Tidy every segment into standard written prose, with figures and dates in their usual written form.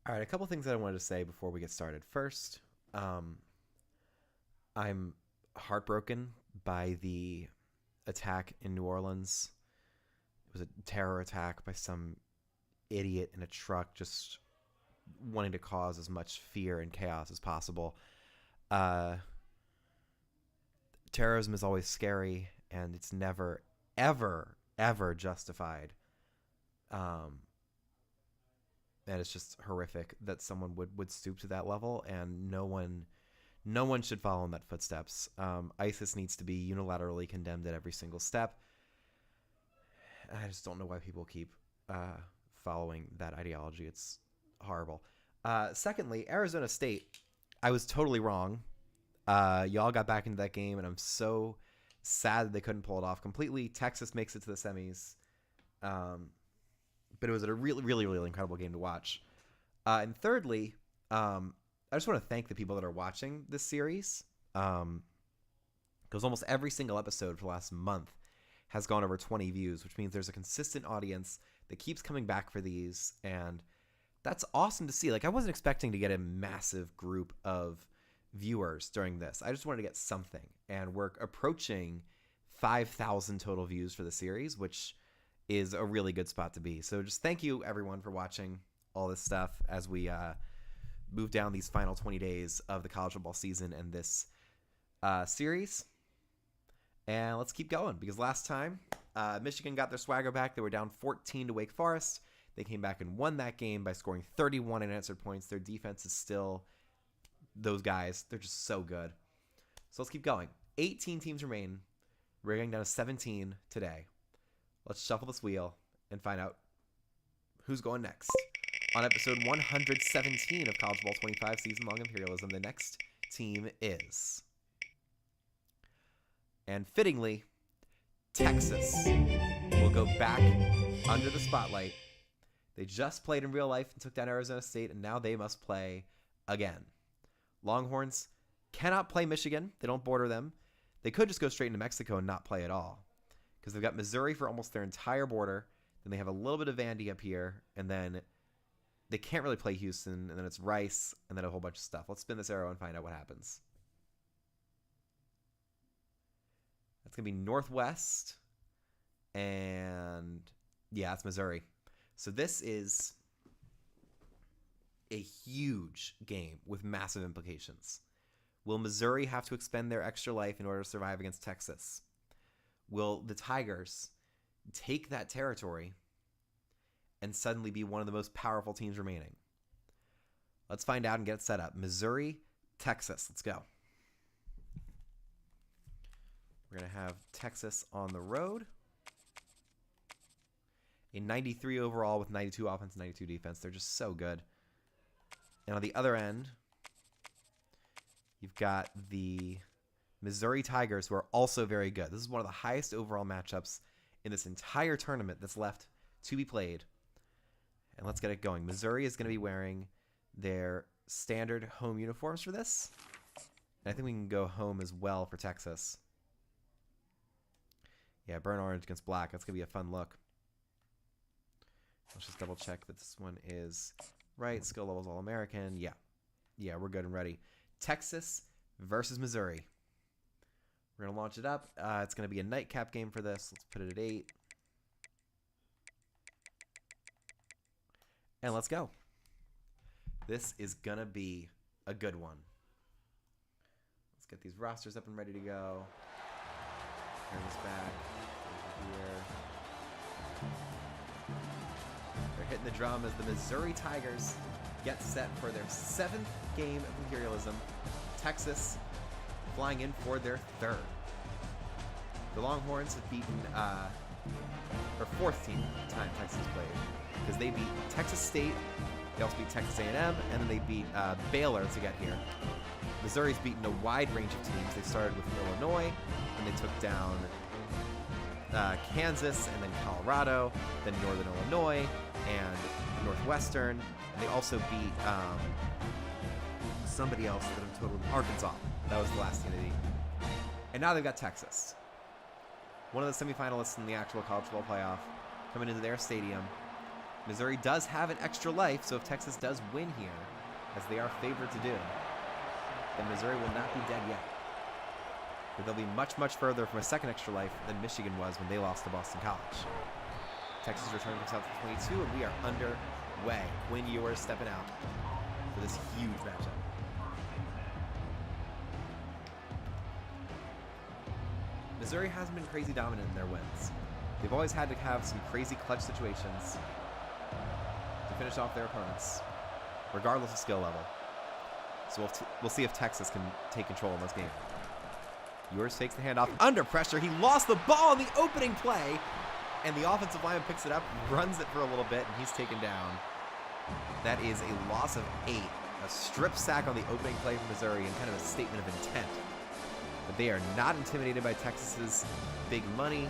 All right, a couple things that I wanted to say before we get started. First, I'm heartbroken by the attack in New Orleans. It was a terror attack by some idiot in a truck just wanting to cause as much fear and chaos as possible. Uh, Terrorism is always scary, and it's never, ever, ever justified. Um, and it's just horrific that someone would stoop to that level, and no one should follow in that footsteps. ISIS needs to be unilaterally condemned at every single step. I just don't know why people keep following that ideology. It's horrible. Secondly, Arizona State, I was totally wrong. Y'all got back into that game, and I'm so sad that they couldn't pull it off completely. Texas makes it to the semis. But it was a really, really, really incredible game to watch. And thirdly, I just want to thank the people that are watching this series. Because almost every single episode for the last month has gone over 20 views, which means there's a consistent audience that keeps coming back for these. And that's awesome to see. Like, I wasn't expecting to get a massive group of viewers during this. I just wanted to get something. And we're approaching 5,000 total views for the series, which is a really good spot to be. So just thank you, everyone, for watching all this stuff as we move down these final 20 days of the college football season and this series. And let's keep going, because last time Michigan got their swagger back. They were down 14 to Wake Forest. They came back and won that game by scoring 31 unanswered points. Their defense is still those guys. They're just so good. So let's keep going. 18 teams remain. We're going down to 17 today. Let's shuffle this wheel and find out who's going next. On episode 117 of College Ball 25 Season-Long Imperialism, the next team is... And fittingly, Texas will go back under the spotlight. They just played in real life and took down Arizona State, and now they must play again. Longhorns cannot play Michigan. They don't border them. They could just go straight into Mexico and not play at all, because they've got Missouri for almost their entire border. Then they have a little bit of Vandy up here, and then they can't really play Houston, and then it's Rice, and then a whole bunch of stuff. Let's spin this arrow and find out what happens. That's going to be Northwest, and yeah, it's Missouri. So this is a huge game with massive implications. Will Missouri have to expend their extra life in order to survive against Texas? Will the Tigers take that territory and suddenly be one of the most powerful teams remaining? Let's find out and get it set up. Missouri, Texas. Let's go. We're going to have Texas on the road. A 93 overall with 92 offense, 92 defense. They're just so good. And on the other end, you've got the Missouri Tigers, who are also very good. This is one of the highest overall matchups in this entire tournament that's left to be played. And let's get it going. Missouri is going to be wearing their standard home uniforms for this. And I think we can go home as well for Texas. Yeah, burnt orange against black. That's going to be a fun look. Let's just double check that this one is right. Skill levels All-American. Yeah. Yeah, we're good and ready. Texas versus Missouri. We're going to launch it up. It's going to be a nightcap game for this. Let's put it at 8. And let's go. This is going to be a good one. Let's get these rosters up and ready to go. Turn this back. Here. They're hitting the drum as the Missouri Tigers get set for their 7th game of Imperialism. Texas flying in for their 3rd. The Longhorns have beaten, or 4th time Texas played, because they beat Texas State, they also beat Texas A&M, and then they beat Baylor to get here. Missouri's beaten a wide range of teams. They started with Illinois, and they took down Kansas, and then Colorado, then Northern Illinois, and Northwestern, and they also beat somebody else that I'm totally... Arkansas. That was the last team they beat. And now they've got Texas. One of the semifinalists in the actual college football playoff coming into their stadium. Missouri does have an extra life, so if Texas does win here, as they are favored to do, then Missouri will not be dead yet. But they'll be much, much further from a second extra life than Michigan was when they lost to Boston College. Texas returning to South 22, and we are underway. Quinn Ewers stepping out for this huge matchup. Missouri hasn't been crazy dominant in their wins. They've always had to have some crazy clutch situations to finish off their opponents, regardless of skill level. So we'll see if Texas can take control in this game. Ewers fakes the handoff under pressure. He lost the ball in the opening play, and the offensive lineman picks it up, runs it for a little bit, and he's taken down. That is a loss of 8. A strip sack on the opening play from Missouri, and kind of a statement of intent. But they are not intimidated by Texas's big money,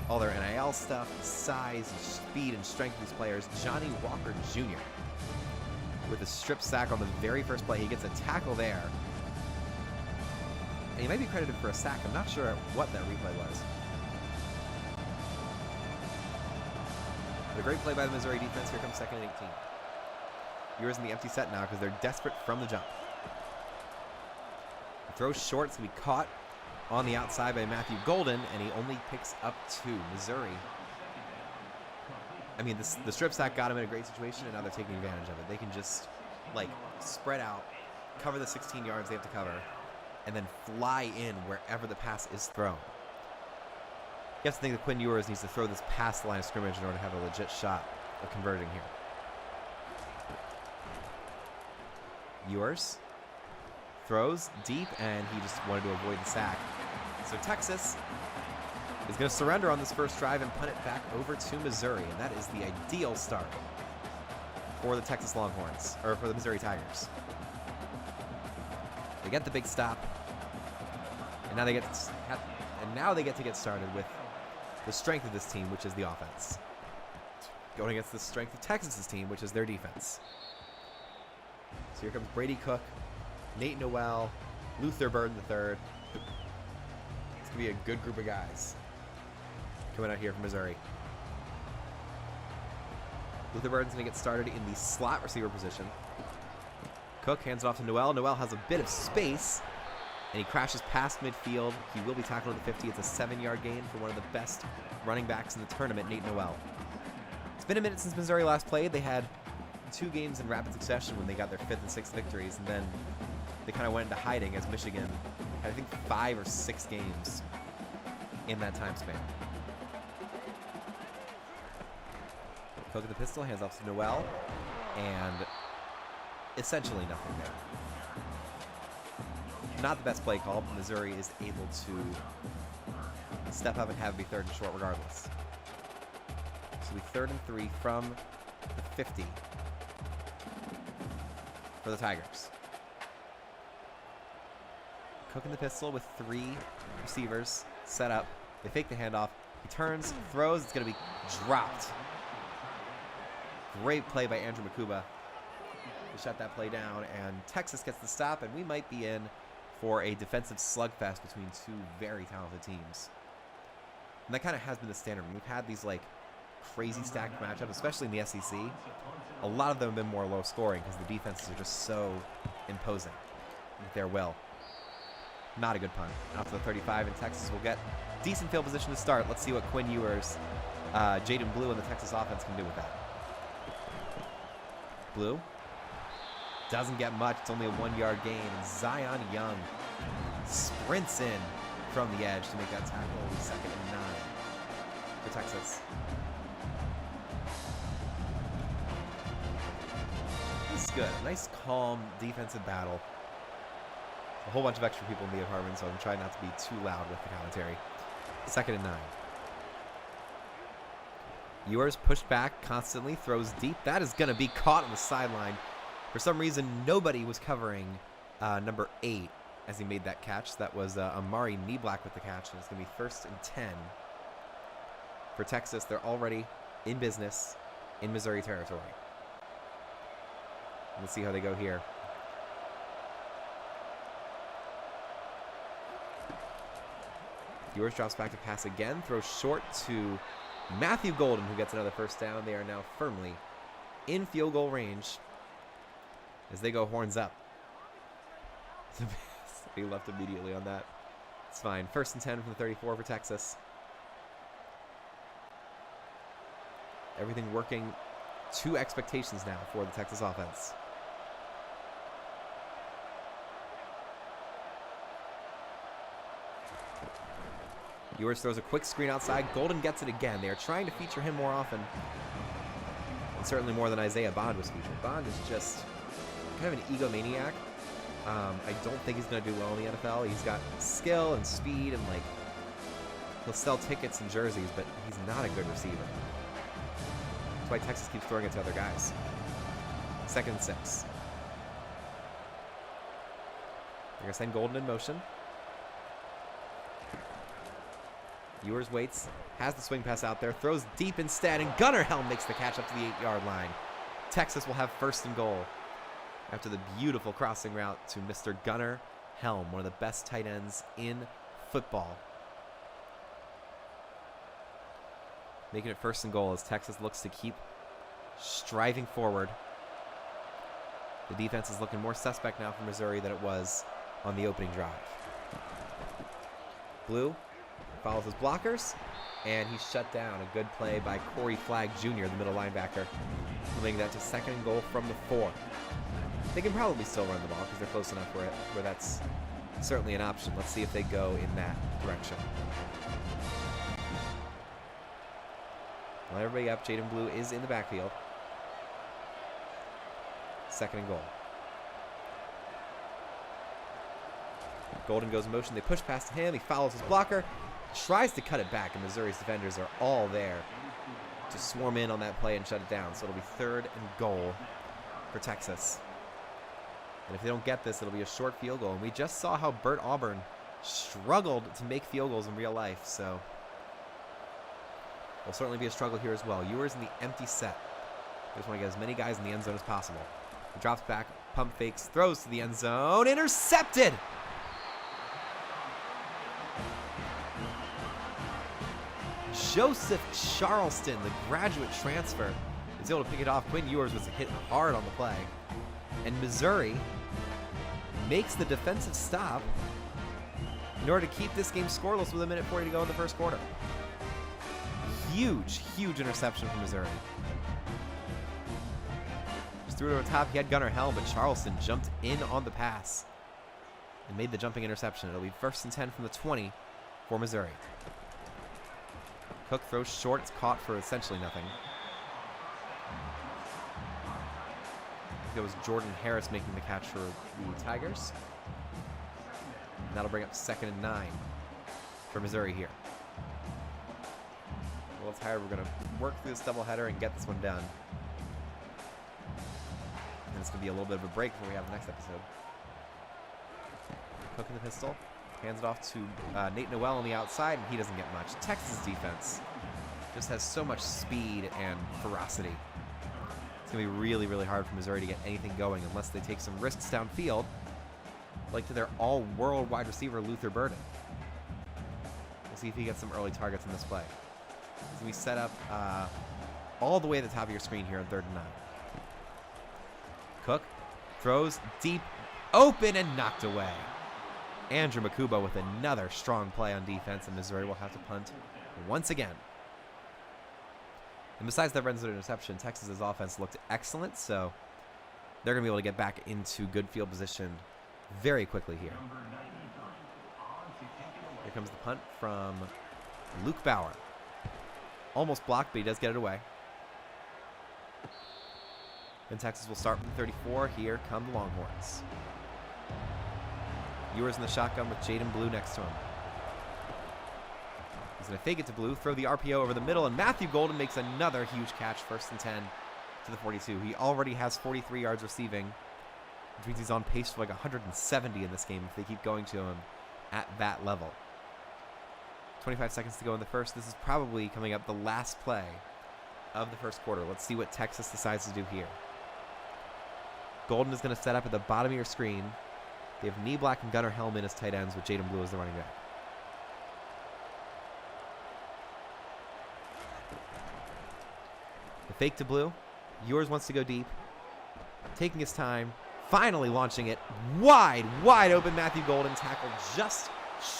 all their NIL stuff, the size, and speed, and strength of these players. Johnny Walker Jr. with a strip sack on the very first play. He gets a tackle there. And he might be credited for a sack. I'm not sure what that replay was. But a great play by the Missouri defense. Here comes 2nd and 18. Ewers in the empty set now because they're desperate from the jump. The throw short. It's going to be caught on the outside by Matthew Golden, and he only picks up 2. Missouri. I mean, the strip sack got him in a great situation, and now they're taking advantage of it. They can just, like, spread out, cover the 16 yards they have to cover, and then fly in wherever the pass is thrown. You have to think that Quinn Ewers needs to throw this past the line of scrimmage in order to have a legit shot of converting here. Ewers throws deep, and he just wanted to avoid the sack. So Texas is going to surrender on this first drive and punt it back over to Missouri, and that is the ideal start for the Texas Longhorns, or for the Missouri Tigers. They get the big stop, and now they get to get started with the strength of this team, which is the offense, going against the strength of Texas's team, which is their defense. So here comes Brady Cook, Nate Noel, Luther Burden III. It's going to be a good group of guys coming out here from Missouri. Luther Burden's going to get started in the slot receiver position. Cook hands it off to Noel. Noel has a bit of space, and he crashes past midfield. He will be tackled at the 50. It's a 7-yard gain for one of the best running backs in the tournament, Nate Noel. It's been a minute since Missouri last played. They had 2 games in rapid succession when they got their 5th and 6th victories, and then they kind of went into hiding as Michigan had, I think, 5 or 6 games in that time span. Cook at the pistol, hands off to Noel, and essentially nothing there. Not the best play call, but Missouri is able to step up and have it be 3rd and short regardless. So we 3rd and 3 from the 50 for the Tigers. Cook in the pistol with 3 receivers set up. They fake the handoff. He turns, throws. It's going to be dropped. Great play by Andrew Makuba. He shut that play down, and Texas gets the stop, and we might be in for a defensive slugfest between 2 very talented teams. And that kind of has been the standard. We've had these, like, crazy stacked matchups, especially in the SEC. A lot of them have been more low scoring because the defenses are just so imposing with their will. Not a good punt. Out to the 35, and Texas will get decent field position to start. Let's see what Quinn Ewers, Jaden Blue, and the Texas offense can do with that. Blue doesn't get much. It's only a 1-yard gain, and Zion Young sprints in from the edge to make that tackle. 2nd and 9 for Texas. This is good. Nice, calm defensive battle. A whole bunch of extra people in the apartment, so I'm trying not to be too loud with the commentary. 2nd and 9. Ewers pushed back constantly, throws deep. That is going to be caught on the sideline. For some reason, nobody was covering number 8 as he made that catch. That was Amari Nieblack with the catch, and it's going to be 1st and 10 for Texas. They're already in business in Missouri territory. Let's see how they go here. Ewers drops back to pass again, throws short to Matthew Golden, who gets another 1st down. They are now firmly in field goal range as they go horns up. He left immediately on that. It's fine. 1st and 10 from the 34 for Texas. Everything working to expectations now for the Texas offense. Ewers throws a quick screen outside. Golden gets it again. They are trying to feature him more often. And certainly more than Isaiah Bond was featured. Bond is just kind of an egomaniac. I don't think he's going to do well in the NFL. He's got skill and speed and, like, he'll sell tickets and jerseys, but he's not a good receiver. That's why Texas keeps throwing it to other guys. 2nd and 6. They're going to send Golden in motion. Ewers waits, has the swing pass out there, throws deep instead, and Gunnar Helm makes the catch up to the 8-yard line. Texas will have 1st and goal after the beautiful crossing route to Mr. Gunnar Helm, one of the best tight ends in football. Making it 1st and goal as Texas looks to keep striving forward. The defense is looking more suspect now for Missouri than it was on the opening drive. Blue follows his blockers, and he's shut down. A good play by Corey Flagg Jr., the middle linebacker, moving that to 2nd and goal from the 4. They can probably still run the ball because they're close enough where that's certainly an option. Let's see if they go in that direction. Line everybody up. Jaden Blue is in the backfield. 2nd and goal. Golden goes in motion. They push past him. He follows his blocker. Tries to cut it back, and Missouri's defenders are all there to swarm in on that play and shut it down. So it'll be 3rd and goal for Texas. And if they don't get this, it'll be a short field goal. And we just saw how Bert Auburn struggled to make field goals in real life. So it'll certainly be a struggle here as well. Ewers in the empty set. They just want to get as many guys in the end zone as possible. He drops back, pump fakes, throws to the end zone. Intercepted! Joseph Charleston, the graduate transfer, is able to pick it off. Quinn Ewers was hit hard on the play. And Missouri makes the defensive stop in order to keep this game scoreless with 1:40 to go in the 1st quarter. Huge, huge interception from Missouri. Just threw it over the top. He had Gunnar Helm, but Charleston jumped in on the pass and made the jumping interception. It'll be 1st and 10 from the 20 for Missouri. Cook throws short. It's caught for essentially nothing. I think it was Jordan Harris making the catch for the Tigers. And that'll bring up 2nd and 9 for Missouri here. A little tired. We're going to work through this doubleheader and get this one done. And it's going to be a little bit of a break before we have the next episode. Cook in the pistol. Hands it off to Nate Noel on the outside, and he doesn't get much. Texas defense just has so much speed and ferocity. It's going to be really, really hard for Missouri to get anything going unless they take some risks downfield, like to their all-world wide receiver, Luther Burden. We'll see if he gets some early targets in this play. So we set up all the way at the top of your screen here on 3rd and 9. Cook throws deep, open, and knocked away. Andrew Makuba with another strong play on defense, and Missouri will have to punt once again. And besides that red zone interception, Texas's offense looked excellent, so they're going to be able to get back into good field position very quickly here. Here comes the punt from Luke Bauer. Almost blocked, but he does get it away. And Texas will start from 34. Here come the Longhorns. Ewers in the shotgun with Jaden Blue next to him. He's going to fake it to Blue, throw the RPO over the middle, and Matthew Golden makes another huge catch, 1st and 10 to the 42. He already has 43 yards receiving, which means he's on pace for like 170 in this game if they keep going to him at that level. 25 seconds to go in the 1st. This is probably coming up the last play of the 1st quarter. Let's see what Texas decides to do here. Golden is going to set up at the bottom of your screen. They have Knee-Black and Gunnar Helm in as tight ends with Jaden Blue as the running back. The fake to Blue. Ewers wants to go deep. Taking his time. Finally launching it wide open. Matthew Golden tackled just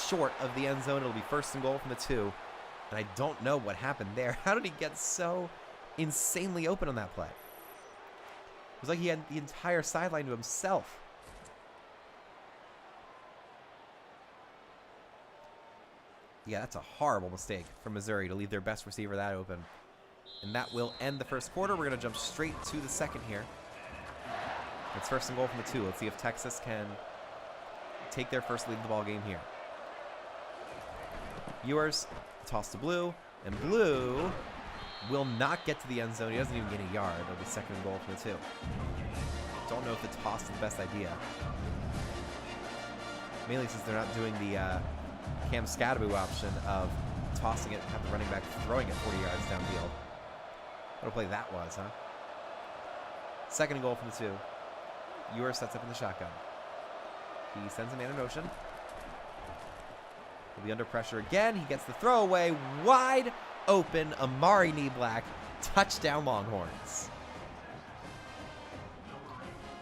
short of the end zone. It'll be 1st and goal from the 2. And I don't know what happened there. How did he get so insanely open on that play? It was like he had the entire sideline to himself. Yeah, that's a horrible mistake from Missouri to leave their best receiver that open. And that will end the first quarter. We're going to jump straight to the second here. It's 1st and goal from the 2. Let's see if Texas can take their first lead in the ball game here. Ewers, toss to Blue, and Blue will not get to the end zone. He doesn't even get a yard. It'll be 2nd and goal from the 2. Don't know if the toss is the best idea. Mainly since they're not doing the Cam Scadaboo option of tossing it and have the running back throwing it 40 yards downfield. What a play that was, huh? 2nd and goal from the 2. Ewers sets up in the shotgun. He sends a man in motion. He'll be under pressure again. He gets the throwaway. Wide open. Amari Neblack. Touchdown Longhorns.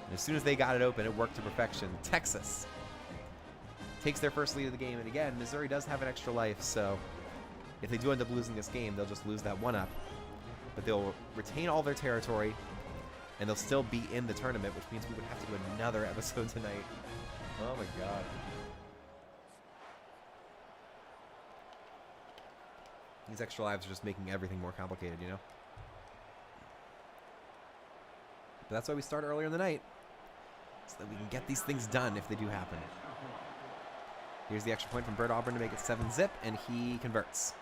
And as soon as they got it open, it worked to perfection. Texas takes their first lead of the game. And again, Missouri does have an extra life, so if they do end up losing this game, they'll just lose that one up. But they'll retain all their territory, and they'll still be in the tournament, which means we would have to do another episode tonight. Oh my god. These extra lives are just making everything more complicated, you know? But that's why we start earlier in the night, so that we can get these things done if they do happen. Here's the extra point from Bert Auburn to make it 7-zip, and he converts.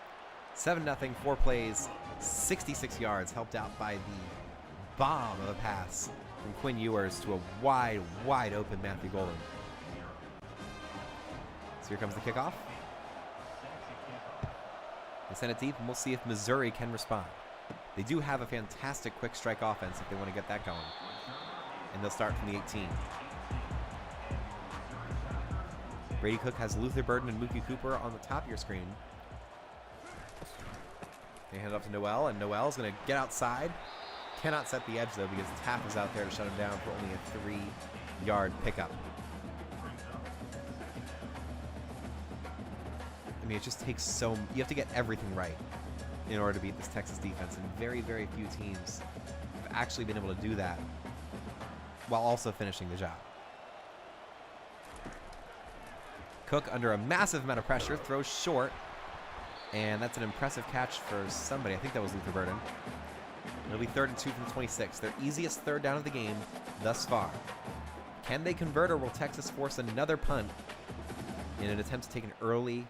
7-0, 4 plays, 66 yards, helped out by the bomb of a pass from Quinn Ewers to a wide open Matthew Golden. So here comes the kickoff. They send it deep, and we'll see if Missouri can respond. They do have a fantastic quick strike offense if they want to get that going. And they'll start from the 18. Brady Cook has Luther Burden and Mookie Cooper on the top of your screen. They hand it off to Noel, and Noel's going to get outside. Cannot set the edge, though, because Taff is out there to shut him down for only a 3-yard pickup. I mean, it just takes so... You have to get everything right in order to beat this Texas defense, and very, very few teams have actually been able to do that while also finishing the job. Cook, under a massive amount of pressure, throws short, and that's an impressive catch for somebody. I think that was Luther Burden. It'll be 3rd and 2 from the 26. Their easiest 3rd down of the game thus far. Can they convert, or will Texas force another punt in an attempt to take an early,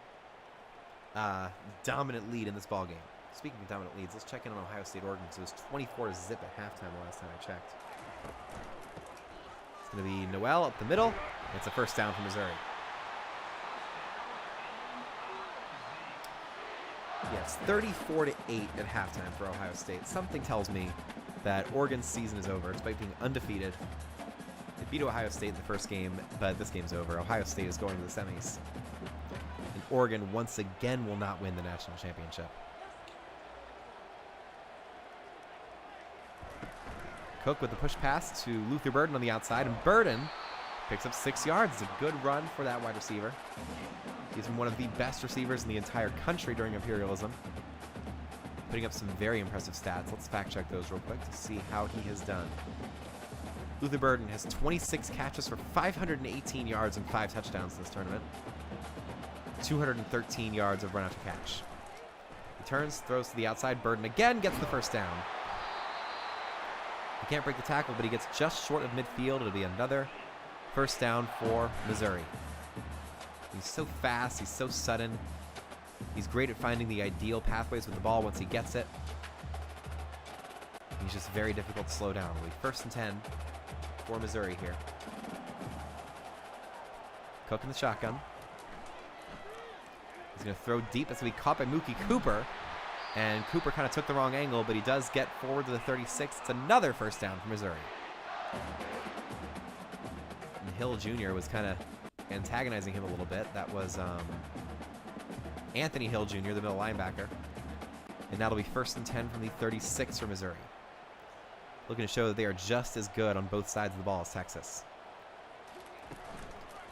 dominant lead in this ballgame? Speaking of dominant leads, let's check in on Ohio State, Oregon. So it was 24-0 at halftime the last time I checked. It's going to be Noel up the middle. It's a 1st down for Missouri. Yes, 34-8 at halftime for Ohio State. Something tells me that Oregon's season is over, despite being undefeated. They beat Ohio State in the first game, but this game's over. Ohio State is going to the semis. And Oregon, once again, will not win the national championship. Cook with the push pass to Luther Burden on the outside, and Burden picks up 6 yards. It's a good run for that wide receiver. He's been one of the best receivers in the entire country during Imperialism. Putting up some very impressive stats. Let's fact check those real quick to see how he has done. Luther Burden has 26 catches for 518 yards and 5 touchdowns in this tournament. 213 yards of run after catch. He turns, throws to the outside. Burden again gets the 1st down. He can't break the tackle, but he gets just short of midfield. It'll be another 1st down for Missouri. He's so fast. He's so sudden. He's great at finding the ideal pathways with the ball once he gets it. He's just very difficult to slow down. It'll be 1st and 10 for Missouri here. Cook in the shotgun. He's going to throw deep. That's going to be caught by Mookie Cooper. And Cooper kind of took the wrong angle, but he does get forward to the 36. It's another 1st down for Missouri. And Hill Jr. was kind of antagonizing him a little bit. That was Anthony Hill Jr., the middle linebacker. And that'll be 1st and 10 from the 36 for Missouri. looking to show that they are just as good on both sides of the ball as Texas.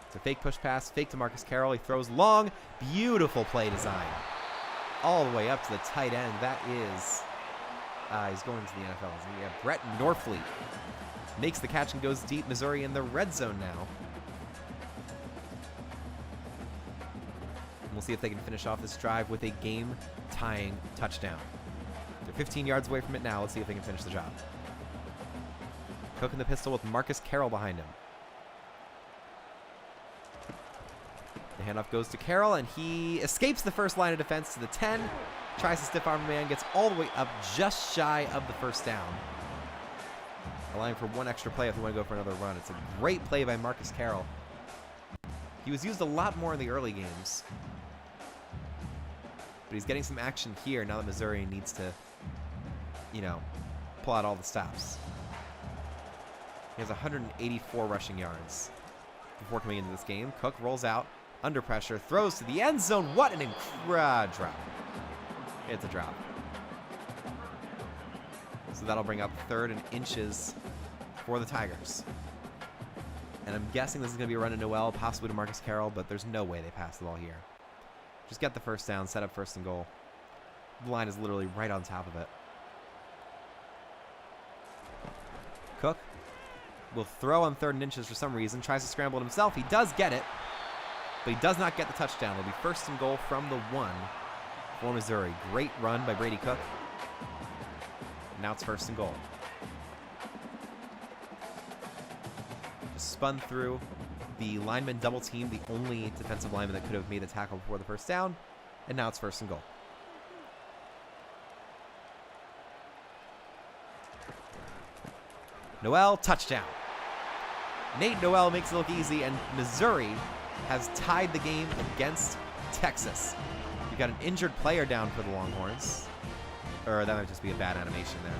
It's a fake push pass, fake to Marcus Carroll. He throws long. Beautiful play design. All the way up to the tight end. That is, he's going to the NFL. Yeah, Brett Norfleet makes the catch and goes deep. Missouri in the red zone now. And we'll see if they can finish off this drive with a game-tying touchdown. They're 15 yards away from it now. Let's see if they can finish the job. Cook in the pistol with Marcus Carroll behind him. The handoff goes to Carroll, and he escapes the first line of defense to the 10. Tries to stiff arm a man, gets all the way up just shy of the first down. Allowing for one extra play if we want to go for another run. It's a great play by Marcus Carroll. He was used a lot more in the early games. But he's getting some action here now that Missouri needs to, you know, pull out all the stops. He has 184 rushing yards before coming into this game. Cook rolls out, under pressure, throws to the end zone. What an incredible drop. It's a drop. So that'll bring up 3rd and inches for the Tigers. And I'm guessing this is going to be a run to Noel, possibly to Marcus Carroll, but there's no way they pass the ball here. Just get the first down, set up 1st and goal. The line is literally right on top of it. Cook will throw on 3rd and inches for some reason. Tries to scramble it himself. He does get it, but he does not get the touchdown. It'll be 1st and goal from the 1 for Missouri. Great run by Brady Cook. Now it's 1st and goal. Just spun through the lineman double team, the only defensive lineman that could have made the tackle before the first down. And now it's 1st and goal. Noel, touchdown. Nate Noel makes it look easy, and Missouri has tied the game against Texas. You've got an injured player down for the Longhorns. Or that might just be a bad animation there.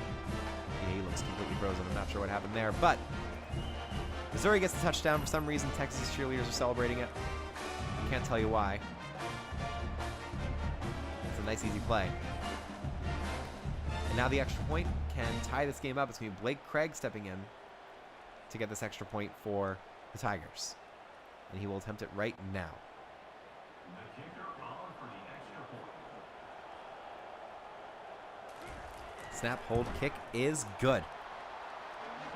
Yeah, he looks completely frozen. I'm not sure what happened there. But Missouri gets the touchdown. For some reason, Texas cheerleaders are celebrating it. Can't tell you why. It's a nice, easy play. And now the extra point can tie this game up. It's going to be Blake Craig stepping in to get this extra point for the Tigers. And he will attempt it right now. Snap, hold, kick is good.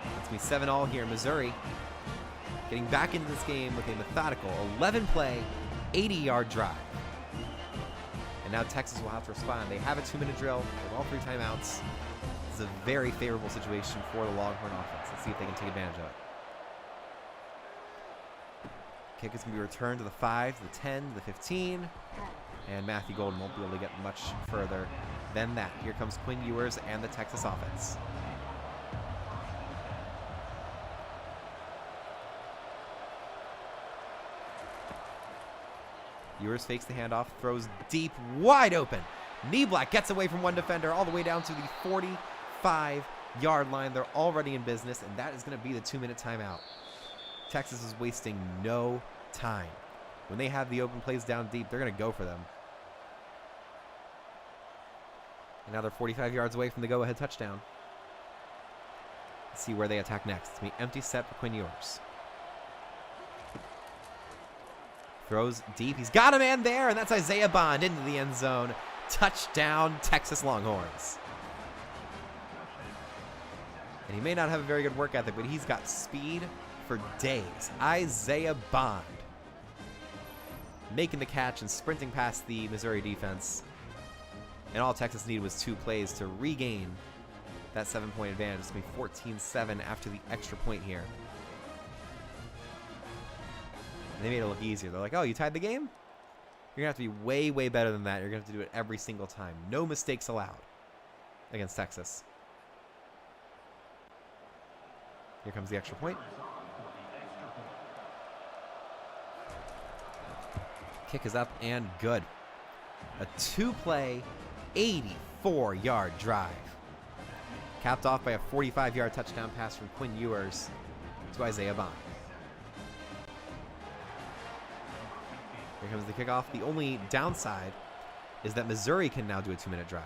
It's going to be 7-all here. Missouri getting back into this game with a methodical 11-play, 80-yard drive. And now Texas will have to respond. They have a 2-minute drill. They have all 3 timeouts. This is a very favorable situation for the Longhorn offense. Let's see if they can take advantage of it. Kick is going to be returned to the 5, to the 10, to the 15. And Matthew Golden won't be able to get much further than that. Here comes Quinn Ewers and the Texas offense. Ewers fakes the handoff, throws deep, wide open. Nieblak gets away from one defender all the way down to the 45-yard line. They're already in business, and that is going to be the 2-minute timeout. Texas is wasting no time. When they have the open plays down deep, they're going to go for them. And now they're 45 yards away from the go-ahead touchdown. Let's see where they attack next. It's going to be empty set for Quinn Ewers. Throws deep. He's got a man there, and that's Isaiah Bond into the end zone. Touchdown, Texas Longhorns. And he may not have a very good work ethic, but he's got speed for days. Isaiah Bond making the catch and sprinting past the Missouri defense. And all Texas needed was 2 plays to regain that 7-point advantage. It's going to be 14-7 after the extra point here. And they made it look easier. They're like, oh, you tied the game? You're going to have to be way, way better than that. You're going to have to do it every single time. No mistakes allowed against Texas. Here comes the extra point. Kick is up and good. A 2-play, 84-yard drive. Capped off by a 45-yard touchdown pass from Quinn Ewers to Isaiah Bond. Here comes the kickoff. The only downside is that Missouri can now do a 2-minute drive.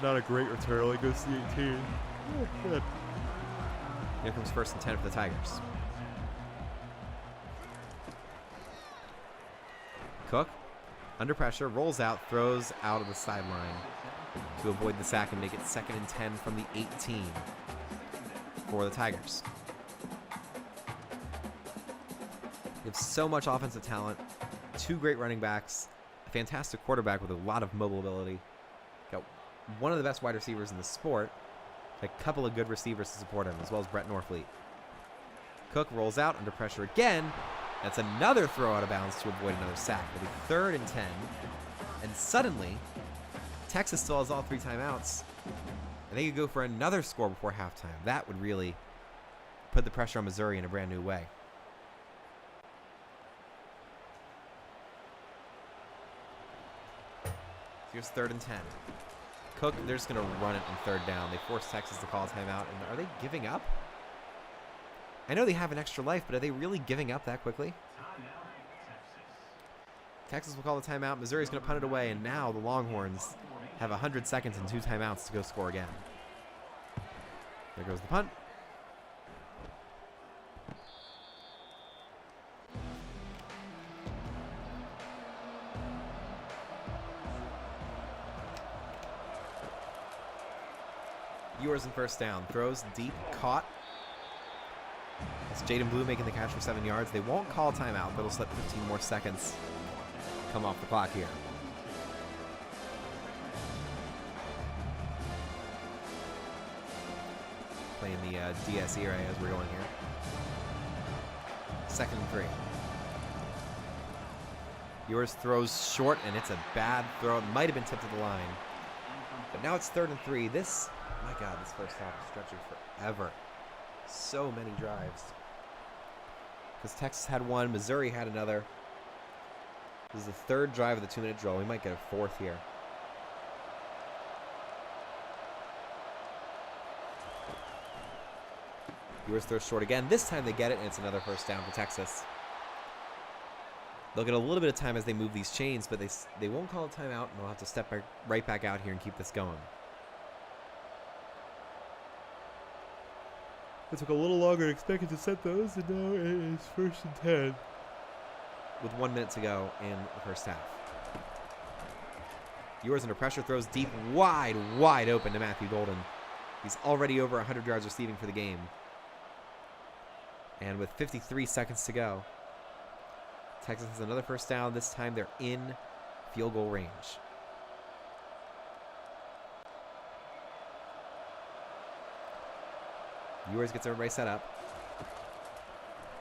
Not a great return. Only goes to the 18. Good. Here comes 1st and 10 for the Tigers. Cook, under pressure, rolls out, throws out of the sideline to avoid the sack and make it 2nd and 10 from the 18 for the Tigers. They have so much offensive talent, 2 great running backs, a fantastic quarterback with a lot of mobile ability. Got one of the best wide receivers in the sport, a couple of good receivers to support him, as well as Brett Norfleet. Cook rolls out under pressure again. That's another throw out of bounds to avoid another sack. It'll be 3rd and 10. And suddenly, Texas still has all 3 timeouts. And they could go for another score before halftime. That would really put the pressure on Missouri in a brand new way. Here's 3rd and 10. Cook, they're just going to run it on 3rd down. They force Texas to call a timeout. And are they giving up? I know they have an extra life, but are they really giving up that quickly? Texas will call the timeout. Missouri's going to punt it away, and now the Longhorns have 100 seconds and 2 timeouts to go score again. There goes the punt. Ewers in 1st down. Throws deep, caught. It's Jaden Blue making the catch for 7 yards. They won't call a timeout, but it'll let 15 more seconds come off the clock here. Playing the DS era as we're going here. 2nd and 3. Ewers throws short, and it's a bad throw. It might have been tipped to the line. But now it's 3rd and 3. This, my God, this first half is stretching forever. So many drives. Because Texas had one, Missouri had another. This is the 3rd drive of the 2-minute drill. We might get a 4th here. Ewers throws short again. This time they get it, and it's another 1st down for Texas. They'll get a little bit of time as they move these chains, but they won't call a timeout, and they'll have to step right back out here and keep this going. It took a little longer than expected to set those, and now it is 1st and 10 with 1 minute to go in the first half. Ewers under pressure, throws deep, wide open to Matthew Golden. He's already over 100 yards receiving for the game. And with 53 seconds to go, Texas has another 1st down. This time they're in field goal range. Ewers gets everybody set up.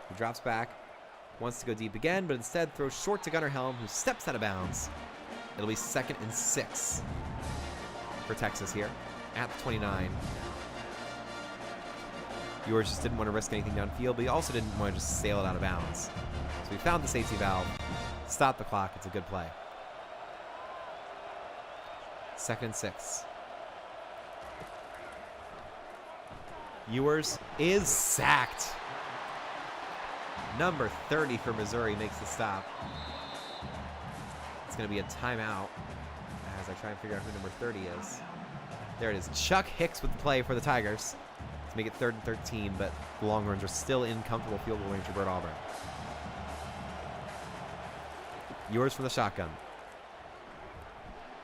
He drops back, wants to go deep again, but instead throws short to Gunnar Helm, who steps out of bounds. It'll be 2nd and 6 for Texas here at the 29. Ewers just didn't want to risk anything downfield, but he also didn't want to just sail it out of bounds. So he found the safety valve, stopped the clock. It's a good play. 2nd and 6. Ewers is sacked. Number 30 for Missouri makes the stop. It's going to be a timeout as I try and figure out who number 30 is. There it is. Chuck Hicks with the play for the Tigers to make it 3rd and 13, but the Longhorns are still in comfortable field goal range for Bert Auburn. Ewers from the shotgun.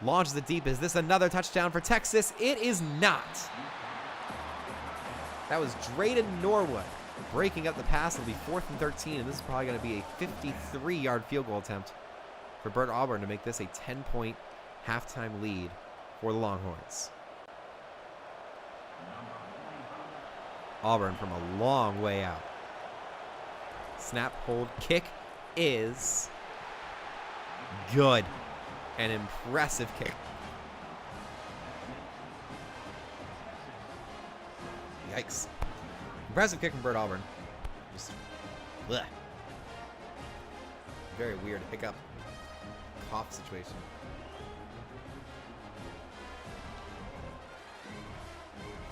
Launches it deep. Is this another touchdown for Texas? It is not. That was Drayden Norwood breaking up the pass. It'll be 4th and 13, and this is probably going to be a 53-yard field goal attempt for Bert Auburn to make this a 10-point halftime lead for the Longhorns. Auburn from a long way out. Snap, hold, kick is good. An impressive kick. Yikes. Impressive kick from Bert Auburn. Just, bleh. Very weird hiccup cough situation.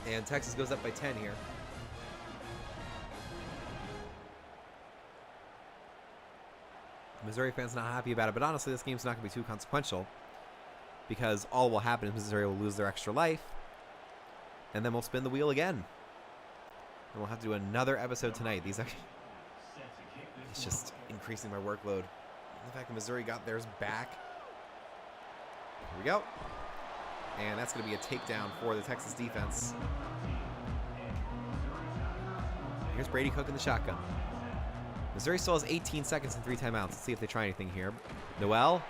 And Texas goes up by 10 here. Missouri fans not happy about it, but honestly this game's not going to be too consequential because all will happen is Missouri will lose their extra life, and then we'll spin the wheel again. And we'll have to do another episode tonight. It's just increasing my workload. The fact that Missouri got theirs back. Here we go. And that's going to be a takedown for the Texas defense. Here's Brady Cook in the shotgun. Missouri still has 18 seconds and 3 timeouts. Let's see if they try anything here. Noel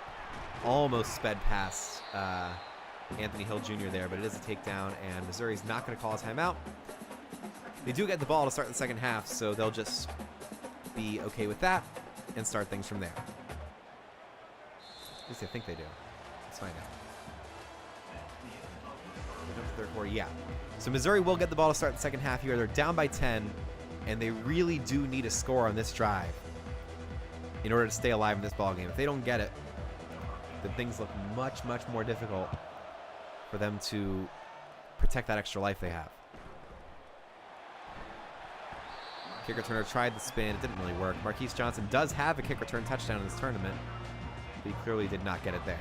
almost sped past Anthony Hill Jr. there, but it is a takedown, and Missouri's not going to call a timeout. They do get the ball to start the second half, so they'll just be okay with that and start things from there. At least I think they do. Let's find out. Third quarter, yeah. So Missouri will get the ball to start the second half here. They're down by 10, and they really do need a score on this drive in order to stay alive in this ballgame. If they don't get it, then things look much, much more difficult for them to protect that extra life they have. Kick returner tried the spin. It didn't really work. Marquise Johnson does have a kick return touchdown in this tournament, but he clearly did not get it there.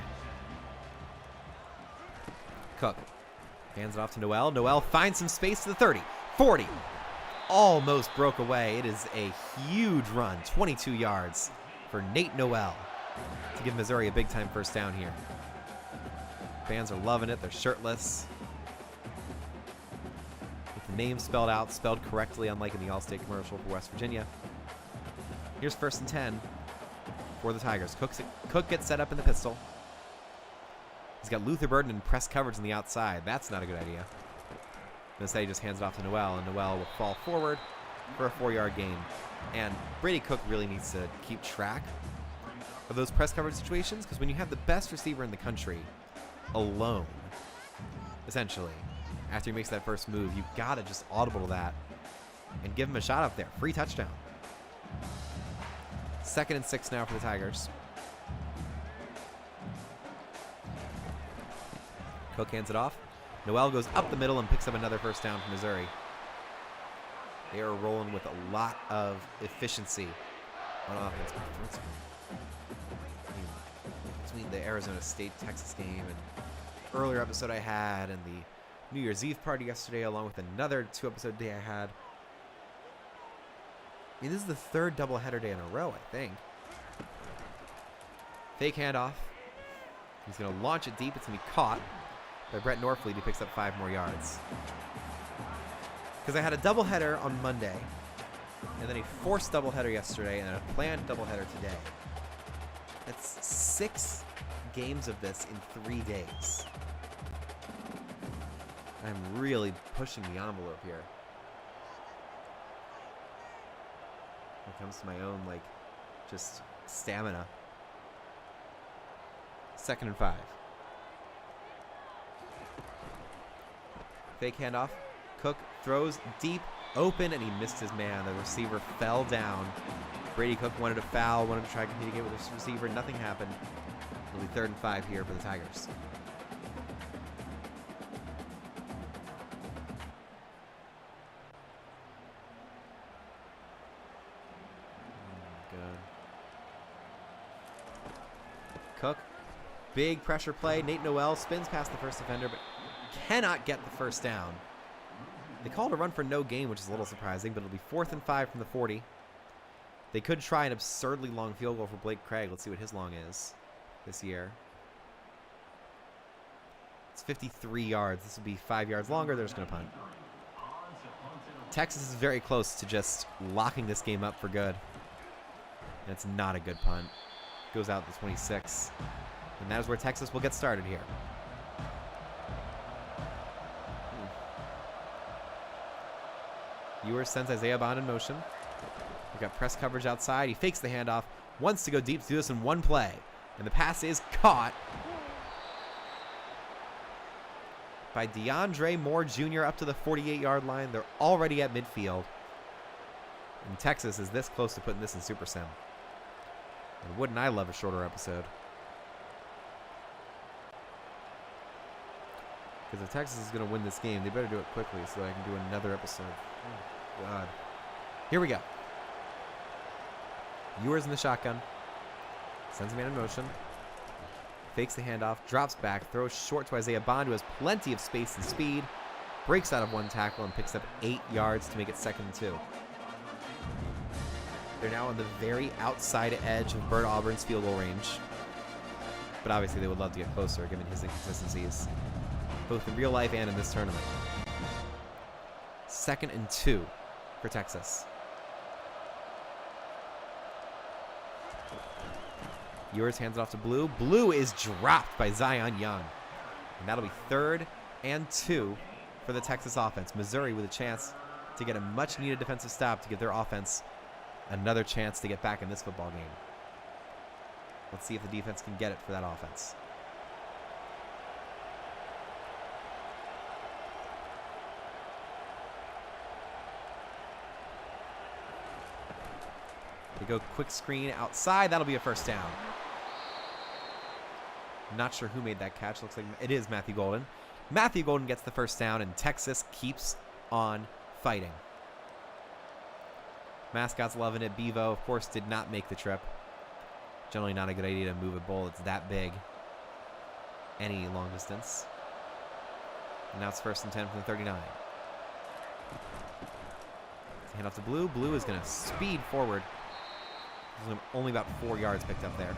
Cook hands it off to Noel. Noel finds some space to the 30, 40. Almost broke away. It is a huge run, 22 yards for Nate Noel to give Missouri a big-time first down here. Fans are loving it. They're shirtless. With the name spelled out, spelled correctly, unlike in the Allstate commercial for West Virginia. Here's 1st and 10 for the Tigers. Cook gets set up in the pistol. He's got Luther Burden in press coverage on the outside. That's not a good idea. Instead, he just hands it off to Noel, and Noel will fall forward for a 4-yard gain. And Brady Cook really needs to keep track of those press coverage situations, because when you have the best receiver in the country alone, essentially, after he makes that first move, you've got to just audible that and give him a shot up there. Free touchdown. 2nd and 6 now for the Tigers. Cook hands it off. Noel goes up the middle and picks up another first down for Missouri. They are rolling with a lot of efficiency on offense. Between the Arizona State-Texas game and earlier episode I had and the New Year's Eve party yesterday, along with another 2-episode day I had. I mean, this is the 3rd doubleheader day in a row, I think. Fake handoff. He's going to launch it deep. It's going to be caught by Brett Norfleet. He picks up 5 more yards. Because I had a doubleheader on Monday, and then a forced doubleheader yesterday, and a planned doubleheader today. That's 6 games of this in 3 days. I'm really pushing the envelope here. When it comes to my own, just stamina. 2nd and 5. Fake handoff. Cook throws deep, open, and he missed his man. The receiver fell down. Brady Cook wanted a foul, wanted to try to communicate with his receiver. Nothing happened. It'll be 3rd and 5 here for the Tigers. Good. Cook. Big pressure play. Nate Noel spins past the first defender, but cannot get the first down. They called a run for no gain, which is a little surprising, but it'll be 4th and 5 from the 40. They could try an absurdly long field goal for Blake Craig. Let's see what his long is this year. It's 53 yards. This will be 5 yards longer. They're just going to punt. Texas is very close to just locking this game up for good. And it's not a good punt. Goes out to 26. And that is where Texas will get started here. Ewers sends Isaiah Bond in motion. We've got press coverage outside. He fakes the handoff. Wants to go deep to do this in one play. And the pass is caught by DeAndre Moore Jr. up to the 48-yard line. They're already at midfield. And Texas is this close to putting this in Super Sim. And wouldn't I love a shorter episode? Because if Texas is going to win this game, they better do it quickly so that I can do another episode. Oh, God. Here we go. Ewers in the shotgun. Sends a man in motion. Fakes the handoff, drops back, throws short to Isaiah Bond, who has plenty of space and speed. Breaks out of one tackle and picks up 8 yards to make it 2nd and 2. They're now on the very outside edge of Bert Auburn's field goal range. But obviously they would love to get closer given his inconsistencies, both in real life and in this tournament. 2nd and 2 for Texas. Ewers hands it off to Blue. Blue is dropped by Zion Young. And that'll be 3rd and 2 for the Texas offense. Missouri with a chance to get a much-needed defensive stop to give their offense another chance to get back in this football game. Let's see if the defense can get it for that offense. They go quick screen outside. That'll be a 1st down. Not sure who made that catch. Looks like it is Matthew Golden. Matthew Golden gets the 1st down, and Texas keeps on fighting. Mascots loving it. Bevo, of course, did not make the trip. Generally not a good idea to move a bull that's that big any long distance. And now it's 1st and 10 from the 39. Hand off to Blue. Blue is going to speed forward. There's only about 4 yards picked up there.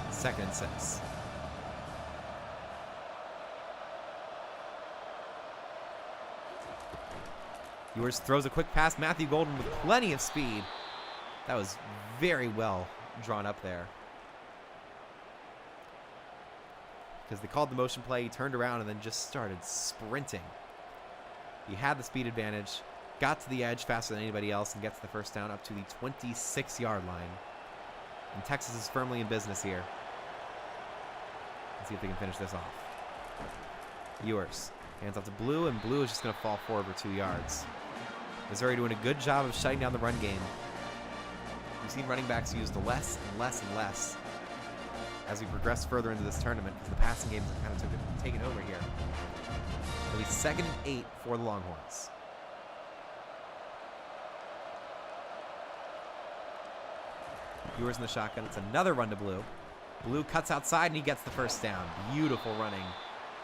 Second and 6. Ewers throws a quick pass. Matthew Golden with plenty of speed. That was very well drawn up there. Because they called the motion play, he turned around and then just started sprinting. He had the speed advantage, got to the edge faster than anybody else, and gets the 1st down up to the 26-yard line. And Texas is firmly in business here. Let's see if they can finish this off. Ewers hands off to Blue, and Blue is just going to fall forward for 2 yards. Missouri doing a good job of shutting down the run game. We've seen running backs used less and less and less as we progress further into this tournament because the passing games have kind of taken over here. It'll be 2nd and 8 for the Longhorns. Ewers in the shotgun. It's another run to Blue. Blue cuts outside, and he gets the 1st down. Beautiful running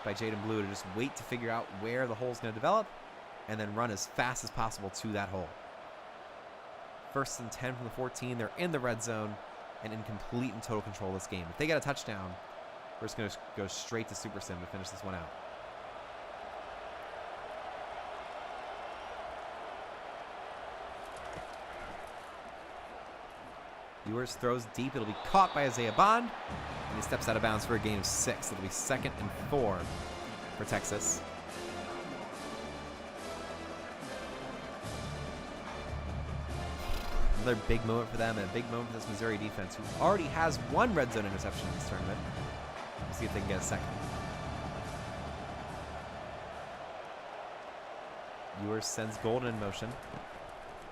by Jaden Blue to just wait to figure out where the hole's going to develop and then run as fast as possible to that hole. 1st and 10 from the 14. They're in the red zone and in complete and total control of this game. If they get a touchdown, we're just going to go straight to Super Sim to finish this one out. Ewers throws deep. It'll be caught by Isaiah Bond. And he steps out of bounds for a gain of 6. It'll be 2nd and 4 for Texas. Another big moment for them and a big moment for this Missouri defense, who already has 1 red zone interception in this tournament. We'll see if they can get a 2nd. Ewers sends Golden in motion.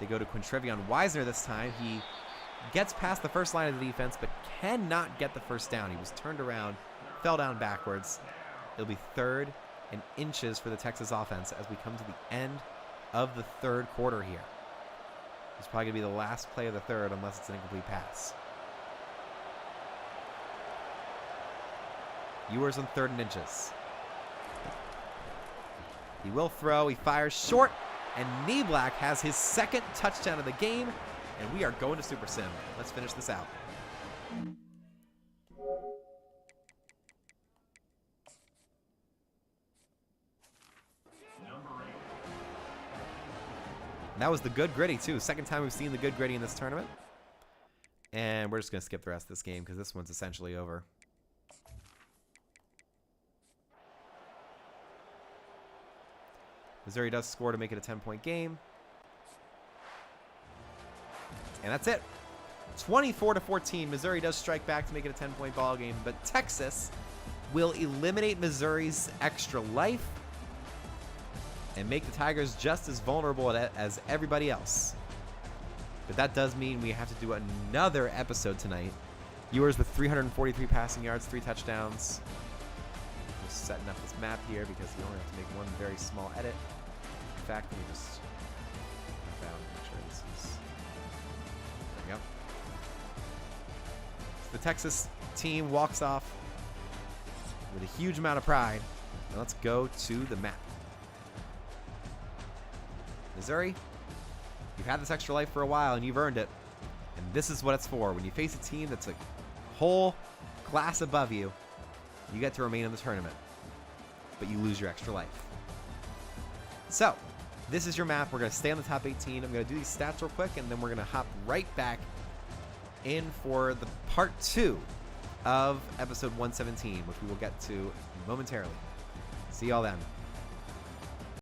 They go to Quintrevion Wisner this time. He gets past the first line of the defense, but cannot get the 1st down. He was turned around, fell down backwards. It'll be 3rd and inches for the Texas offense as we come to the end of the 3rd quarter here. It's probably going to be the last play of the 3rd unless it's an incomplete pass. Ewers on 3rd and inches. He will throw. He fires short, and Nieblack has his 2nd touchdown of the game. And we are going to Super Sim. Let's finish this out. And that was the Good Gritty, too. 2nd time we've seen the Good Gritty in this tournament. And we're just going to skip the rest of this game because this one's essentially over. Missouri does score to make it a 10-point game. And that's it. 24-14. Missouri does strike back to make it a 10-point ball game, but Texas will eliminate Missouri's extra life and make the Tigers just as vulnerable as everybody else. But that does mean we have to do another episode tonight. Ewers with 343 passing yards, 3 touchdowns. Just setting up this map here because you only have to make one very small edit. In fact, let me just down and make sure this is. There we go. So the Texas team walks off with a huge amount of pride. Now let's go to the map. Missouri, you've had this extra life for a while and you've earned it. And this is what it's for. When you face a team that's a whole class above you, you get to remain in the tournament. But you lose your extra life. So, this is your map. We're going to stay on the top 18. I'm going to do these stats real quick, and then we're going to hop right back in for the part 2 of episode 117, which we will get to momentarily. See y'all then.